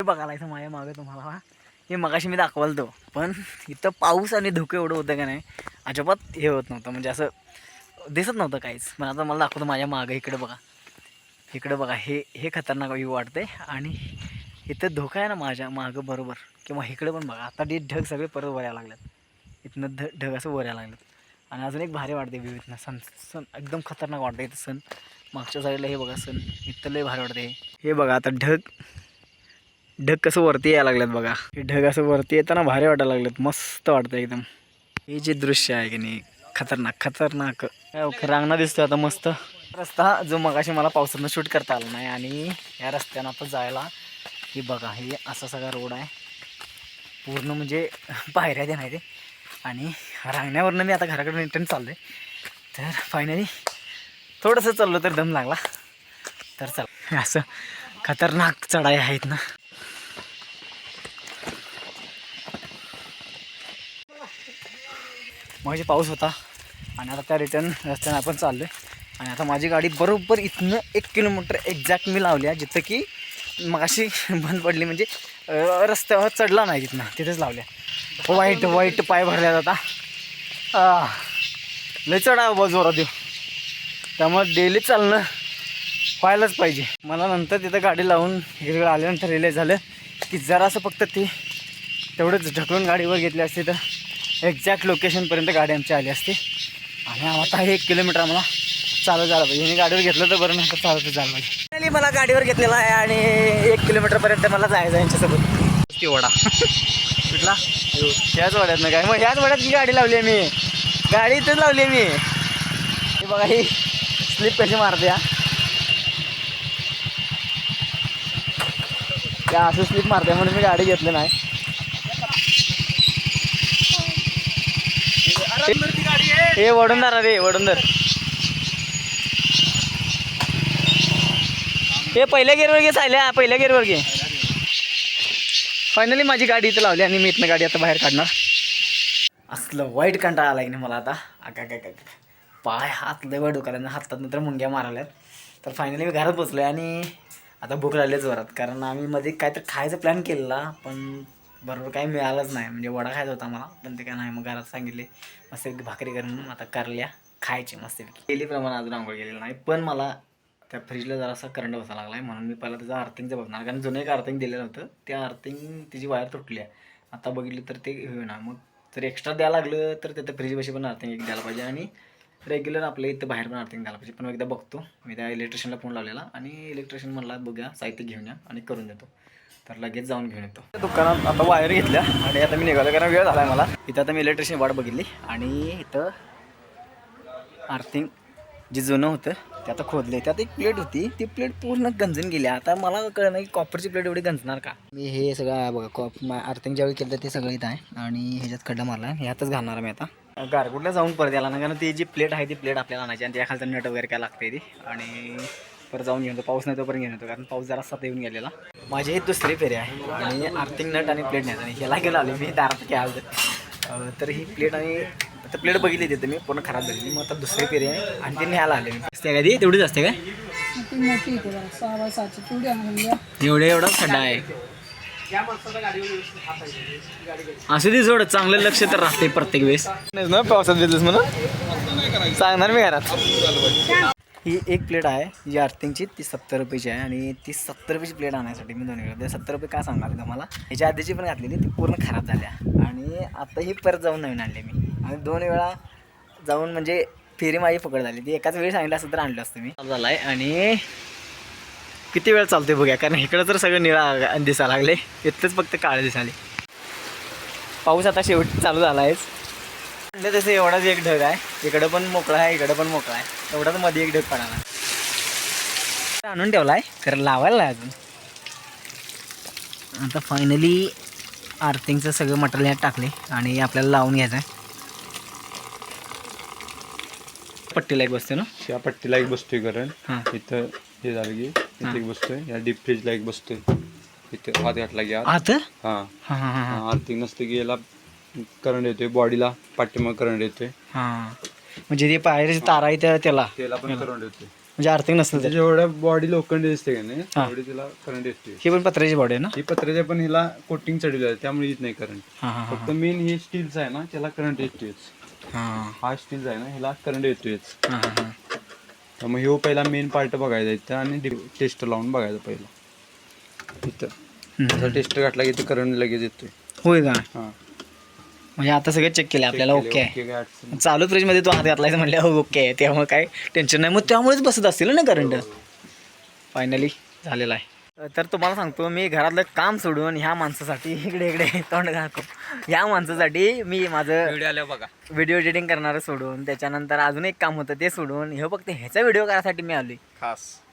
बघायला इथं माझ्या मागे तुम्हाला हे मगाशी मी दाखवाल तो, पण इथं पाऊस आणि धुकं एवढं होतं का नाही अजिबात हे होत नव्हतं, म्हणजे असं दिसत नव्हतं काहीच. पण आता मला दाखवतो माझ्या मागं, इकडं बघा हे हे खतरनाक व्ह्यू वाटते. आणि इथं धोका आहे ना माझ्या मागं बरोबर, किंवा इकडे पण बघा आता ते ढग सगळे परत वर यायला लागलेत, इथनं ढग असं वर यायला लागलेत. आणि अजून एक भारी वाटते व्ह्यू इथनं, सन एकदम खतरनाक वाटतं इथं. सन मागच्या साईडला हे बघा, सन इथं लय भारी वाटते. हे बघा आता ढग कसं वरती यायला लागलेत बघा, हे ढग असं वरती येताना भारी वाटायला लागलेत, मस्त वाटतं एकदम. हे जे दृश्य आहे की नाही खतरनाक रांगणा दिसतोय आता मस्त. रस्ता जो मगाशी मला पावसातनं शूट करता आला नाही, आणि या रस्त्यानं आता जायला हे बघा, हे असा सगळा रोड आहे पूर्ण, म्हणजे पायऱ्या ते नाही ते. आणि रांगण्यावरनं मी आता घराकडे रिटर्न चाललो आहे. तर फायनली थोडंसं चाललो तर दम लागला, तर चल असं खतरनाक चढाई आहेत ना. माझी पाऊस होता आणि आता त्या रिटर्न रस्त्याने आपण चाललो आहे. आणि आता माझी गाडी बरोबर इथनं 1 किलोमीटर एक्झॅक्ट मी लावली आहे, जिथं की मगाशी बंद पडली, म्हणजे रस्त्यावर चढला नाही तिथनं, तिथेच लावल्या. वाईट पाय भरल्यात आता. लय चढा बा जोरात देऊ, त्यामुळे डेली चालणं व्हायलाच पाहिजे. मला नंतर तिथं गाडी लावून एक वेळ आल्यानंतर रिअलाईज झालं की जरासं फक्त ते तेवढंच ढकलून गाडीवर घेतली असते तर एक्झॅक्ट लोकेशनपर्यंत गाडी आमची आली असते. आणि आता 1 किलोमीटर आम्हाला चालत जायला पाहिजे. मी गाडीवर घेतलं तर बरं, नाही तर चालतच जायला पाहिजे. मला गाडीवर घेतलेला आहे आणि 1 किलोमीटरपर्यंत मला जायचं आहे यांच्यासोबत. ती वडा कुठला ह्याच वड्यात ना काय, मग ह्याच वड्यात ही गाडी लावली आहे मी, गाडी इथंच लावली आहे मी. हे बघा ही स्लिप कशी मारते त्या असं स्लिप मारते म्हणून मी गाडी घेतली नाही. हे वडूनदार रे, वडूनदार. हे पहिल्या गेअरवर घे सायल्या, पहिल्या गेअरवर घे. फायनली माझी गाडी इथं लावली आणि मी इथनं गाडी आता बाहेर काढणार. असलं वाईट कंटाळा आला की नाही मला आता. काय पाय हात लय वाईट दुखायला, हातात नंतर मुंग्या मारायल्यात. तर फायनली मी घरात बसलो आहे आणि आता भूक लागली जोरात, कारण आम्ही मध्ये काहीतरी खायचा प्लॅन केलेला पण बरोबर काही मिळालंच नाही. म्हणजे वडा खायचा होता मला, पण ते काय नाही. मग घरात सांगितले मस्त भाकरी करून आता कारल्या खायची मस्त केलीप्रमाणे. अजून आंघोळ केलेलं नाही, पण मला त्या फ्रीजला जरासा करंट बसायला लागला आहे, म्हणून मी पहिला त्याचं अर्थिंगचं बघणार. कारण जुनं एक अर्थिंग दिलेलं होतं, त्या अर्थिंग तिची वायर तुटली आहे. आता बघितली तर ते होईना. मग जर एक्स्ट्रा द्यायला लागलं तर तिथं फ्रीजपाशी पण अर्थिंग एक द्यायला पाहिजे, आणि रेग्युलर आपल्या इथं बाहेर पण अर्थिंग द्यायला पाहिजे. पण एकदा बघतो मी त्या इलेक्ट्रिशियनला फोन लावलेला, आणि इलेक्ट्रिशियन म्हणला बघूया साहित्य घेऊन या आणि करून देतो. तर लगेच जाऊन घेऊन येतो. दुकानात आता वायर घेतल्या आणि आता मी निघालो, कारण वेळ झाला आहे मला. इथं आता मी इलेक्ट्रिशियन वाट बघितली, आणि इथं अर्थिंग जे जुनं होतं ते आता खोदले. त्यात एक प्लेट होती, ती प्लेट पूर्ण गंजून गेली. आता मला कळलं नाही की कॉपरची प्लेट एवढी गंजणार का. मी हे सगळं बघा अर्थिंग ज्यावेळी केलं ते सगळं इथं आहे, आणि ह्याच्यात खड्डा मारला आहे, ह्यातच घालणार मी आता. गारगुटला जाऊन परत यायला ना, कारण ती जी प्लेट आहे ती प्लेट आपल्याला आणायची, आणि त्या खालचं नट वगैरे काय लागते ती. आणि परत जाऊन घेऊन येतो, पाऊस नाही तोपर्यंत घेऊन येतो, कारण पाऊस जरा साथ येऊन गेलेला. माझी ही दुसरी फेरी आहे, आणि अर्थिंग नट आणि प्लेट नाही, आणि ह्याला गेलो आले मी दारात घ्यायला. तर ही प्लेट आणि आता प्लेट बघितली तिथे मी पूर्ण खराब झाली. मग आता दुसरी फेरी आहे आणि ते न्यायला आले मी. असते काय ती तेवढीच असते काय, एवढा खड्डा आहे. असं ती जोड चांगलं लक्ष तर राहते प्रत्येक वेळेस ना. पावसात दिलंच म्हणून सांगणार मी घरात. ही एक प्लेट आहे जी अर्थिंगची, ती 70 रुपयाची आहे, आणि ती 70 रुपयाची प्लेट आणण्यासाठी मी 2 वेळा 70 रुपये काय सांगणार तुम्हाला. ह्याच्या आधीची पण घातलेली ती पूर्ण खराब झाल्या, आणि आता ही परत जाऊन नवीन आणली मी. आणि 2 वेळा जाऊन म्हणजे फेरी माझी पकड झाली. ती एकाच वेळी सांगितलं असतं तर आणलं असतं मी. झालं आहे, आणि किती वेळ चालते बघूया, कारण इकडं तर सगळं निळा दिसायला लागले, इथलंच फक्त काळे दिसाले. पाऊस आता शेवटी चालू झाला आहेच. म्हणजे तसं एवढाच एक ढग आहे, इकडं पण मोकळा आहे, इकडं पण मोकळा आहे, एवढाच मध्ये एक ढग पडाला. आणून ठेवला आहे, खरं लावायला नाही अजून. आता फायनली अर्थिंगचं सगळं मटेरियल यात टाकले, आणि आपल्याला लावून घ्यायचं आहे. पट्टीला एक बसते ना, त्या पट्टीला एक बसतोय करंट. इथं हे झालं की इथे एक बसतोय, या डीप फ्रीजला एक बसतोय. इथं हात घातला की आत अर्थिंग नसते की याला करंट येतोय, बॉडीला पाठीमाग करंट येतोय. म्हणजे ते पायरीची तारा आहे त्याला पण करंट येतोय. म्हणजे अर्थिंग नसेल तर जेवढ्या बॉडी लोखंडी दिसते का नाही हा. तेवढी तिला करंट येते. ही पण पत्र्याची बॉडी आहे ना? ही पत्र्याच्या पण हिला कोटिंग चढवली आहे त्यामुळे येत नाही करंट. हां हां फक्त मेन ही स्टीलचा आहे ना त्याला करंट येतोच. हां हा स्टीलचा आहे ना ह्याला करंट येतोच. हां हां हां. त्यामुळे ह्यो पहिला मेन पार्ट बघायचा इथं आणि टेस्ट लावून बघायचं पहिला इथं. जसा टेस्ट घातला की ते करंट लगेच येतोय. होय का? हां म्हणजे आता सगळे चेक केले आपल्याला ओके आहे. काय अडचण नाही. चालू फ्रीजमध्ये तो हात घातलायचं म्हटलं हो ओके आहे, त्यामुळे काय टेन्शन नाही. मग त्यामुळेच बसत असतील ना करंट. फायनली झालेला आहे. तर तुम्हाला सांगतो मी घरातलं काम सोडून ह्या माणसासाठी इकडे तोंड घालतो. ह्या माणसासाठी मी माझं व्हिडिओ आल्या बघा. व्हिडिओ एडिटिंग करणारं सोडून त्याच्यानंतर अजून एक काम होतं ते सोडून हे फक्त ह्याचा व्हिडिओ करायसाठी मी आलोय.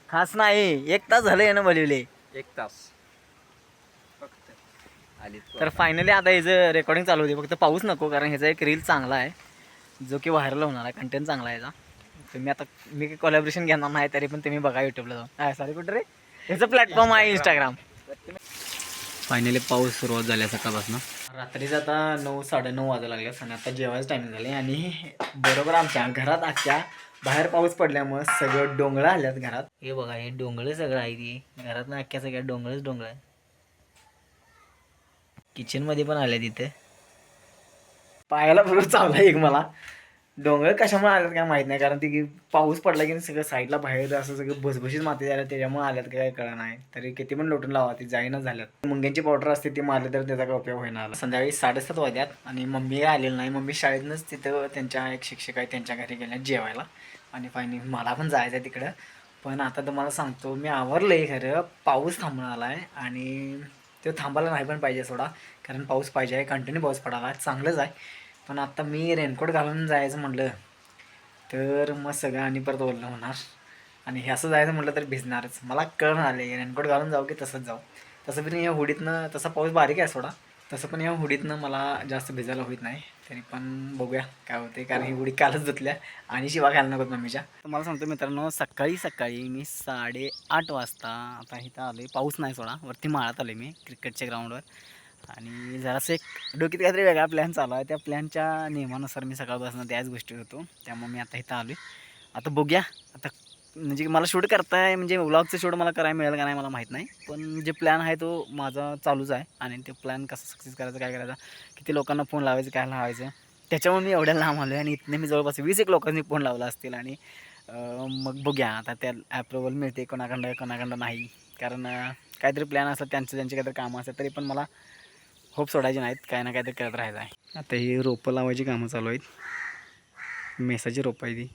खास नाही 1 तास झालं यानं बोलवले. 1 तास तर फायनली आता ह्याचं रेकॉर्डिंग चालू होते. फक्त पाऊस नको कारण ह्याचा एक रील चांगला आहे जो की व्हायरल होणार आहे. कंटेंट चांगला आहे याचा. तुम्ही आता मी कोलॅबरेशन घेणार नाही तरी पण तुम्ही बघा यूट्यूबला जाऊन. काय सॉरी कुठं रे ह्याचं प्लॅटफॉर्म आहे इंस्टाग्राम. फायनली पाऊस सुरुवात झाली सकाळपासून. रात्रीचं आता 9 साडेनऊ वाजायला लागले आणि आता जेवायचं टायमिंग झाले आणि बरोबर आमच्या घरात अख्ख्या बाहेर पाऊस पडल्यामुळे सगळं डोंगळं आल्यात घरात. हे बघा हे डोंगळे सगळं आहे ती घरात ना अख्ख्या सगळ्या डोंगळ आहे. किचनमध्ये पण आल्या तिथे पायाला बरोबर चावला एक मला. डोंगर कशामुळे आल्यात काय माहीत नाही कारण ती पाऊस पडला की सगळं साईडला बाहेर असं सगळं भसभशीत माती झाल्या त्याच्यामुळे आल्यात काय कळा नाही. तरी किती पण लोटून लावा ती जाईना झाल्यात. मुंग्यांची पावडर असते ती मारली तर त्याचा काय उपयोग होईना. संध्याकाळी 7:30 वाजल्यात आणि मम्मी काय आलेली नाही. मम्मी शाळेतनंच तिथं त्यांच्या एक शिक्षक आहे त्यांच्या घरी गेल्या जेवायला आणि फायनली मला पण जायचं आहे तिकडं. पण आता तुम्हाला सांगतो मी आवरलं आहे खरं पाऊस थांबून आला आहे आणि तो थांबायला नाही पण पाहिजे सोडा कारण पाऊस पाहिजे आहे. कंटिन्यू पाऊस पडायला चांगलंच आहे. पण आता मी रेनकोट घालून जायचं म्हटलं तर मग सगळं आणि परत ओलं होणार आणि हे असं जायचं म्हटलं तर भिजणारच. मला कळून आले रेनकोट घालून जाऊ की तसंच जाऊ. तसं पण या हुडीतनं तसा पाऊस बारीक आहे सोडा तसं पण या हुडीतनं मला जास्त भिजायला होत नाही. तरी पण बघूया काय होते कारण ही हुडी कालच धुतल्या आणि शिवा घालणार नकोत मम्मीच्या. तुम्हाला सांगतो मित्रांनो सकाळी मी 8:30 वाजता आता इथं आलो आहे. पाऊस नाही सोडा वरती माळात आलो मी क्रिकेटच्या ग्राउंडवर आणि जरासं एक डोक्यात काहीतरी वेगळा प्लॅन चालू आहे. त्या प्लॅनच्या नियमानुसार मी सकाळपासून त्याच गोष्टी होतो त्यामुळे मी आता इथं आलो आहे. आता बघूया आता म्हणजे मला शूट करताय म्हणजे व्लॉगचं शूट मला करायला मिळेल का नाही मला माहीत नाही. पण जे प्लॅन आहे तो माझा चालूच आहे आणि ते प्लॅन कसं सक्सेस करायचं काय करायचं किती लोकांना फोन लावायचं काय लावायचं त्याच्यामुळे मी एवढ्या लांब आलो आहे. आणि इथनं मी जवळपास 20 लोकांनी फोन लावला असतील आणि मग बघूया आता त्या ॲप्रुव्हल मिळते कोणाकडं नाही कारण काहीतरी प्लॅन असतात त्यांचे काहीतरी कामं असतात तरी पण मला होप सोडायचे नाहीत काय ना काहीतरी करत राहायचं आहे. आता ही रोपं लावायची कामं चालू आहेत. मेसाची रोपं आहे ती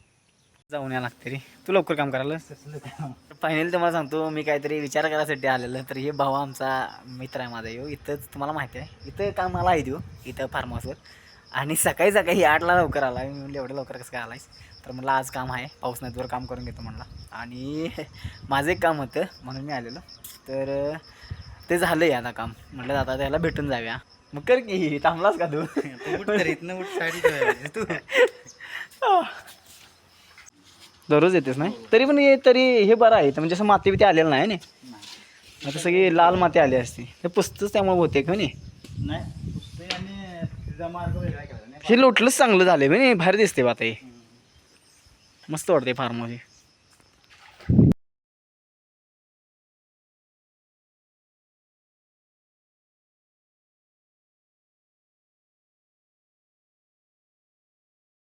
जाऊन या लागते रे तू लवकर काम करायला. फायनली तुम्हाला सांगतो मी काहीतरी विचार करायसाठी आलेलं तर हे भाऊ आमचा मित्र आहे माझा येऊ इथंच तुम्हाला माहिती आहे इथं काम मला आहे देऊ इथं फार्म हाऊसवर आणि सकाळी 8ला लवकर आला. मी म्हणलं एवढं लवकर कसं काय आलायस तर म्हणलं आज काम आहे पाऊस नाही तुवर काम करून घेतो म्हणला आणि माझं एक काम होतं म्हणून मी आलेलो तर ते झालं आहे आता काम म्हटलं आता त्याला भेटून जाऊया. मग कर की थांबलास का तू तू दररोज येतेस नाही तरी पण तरी हे बरं आहे म्हणजे असं माती बिती आलेलं नाही ना आता सगळी लाल माती आली असती ते पुसतंच त्यामुळे होते का नाही हे लोटलंच चांगलं झालं म्हणे बाहेर दिसते आता हे मस्त वाटते फार्म हाऊस.